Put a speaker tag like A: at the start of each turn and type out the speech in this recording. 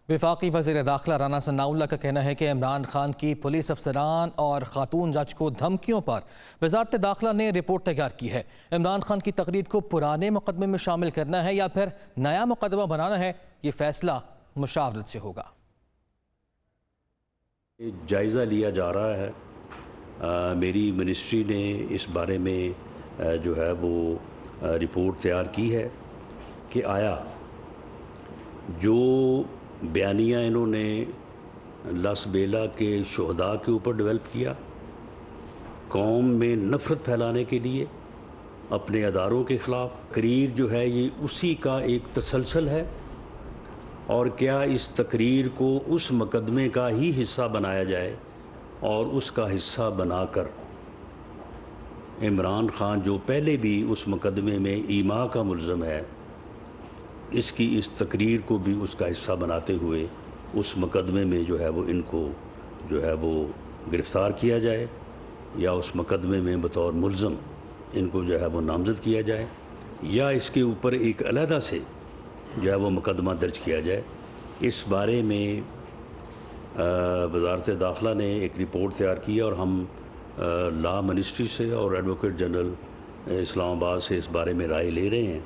A: وفاقی وزیر داخلہ رانا ثناءاللہ کا کہنا ہے کہ عمران خان کی پولیس افسران اور خاتون جج کو دھمکیوں پر وزارت داخلہ نے رپورٹ تیار کی ہے۔ عمران خان کی تقریر کو پرانے مقدمے میں شامل کرنا ہے یا پھر نیا مقدمہ بنانا ہے، یہ فیصلہ مشاورت سے ہوگا۔
B: جائزہ لیا جا رہا ہے۔ میری منسٹری نے اس بارے میں جو ہے وہ رپورٹ تیار کی ہے کہ آیا جو بیانیہ انہوں نے لاس بیلا کے شہداء کے اوپر ڈیولپ کیا، قوم میں نفرت پھیلانے کے لیے اپنے اداروں کے خلاف، تقریر جو ہے یہ اسی کا ایک تسلسل ہے، اور کیا اس تقریر کو اس مقدمے کا ہی حصہ بنایا جائے اور اس کا حصہ بنا کر عمران خان جو پہلے بھی اس مقدمے میں ایما کا ملزم ہے، اس کی اس تقریر کو بھی اس کا حصہ بناتے ہوئے اس مقدمے میں جو ہے وہ ان کو جو ہے وہ گرفتار کیا جائے، یا اس مقدمے میں بطور ملزم ان کو جو ہے وہ نامزد کیا جائے، یا اس کے اوپر ایک علیحدہ سے جو ہے وہ مقدمہ درج کیا جائے۔ اس بارے میں وزارت داخلہ نے ایک رپورٹ تیار کی ہے، اور ہم لا منسٹری سے اور ایڈوکیٹ جنرل اسلام آباد سے اس بارے میں رائے لے رہے ہیں۔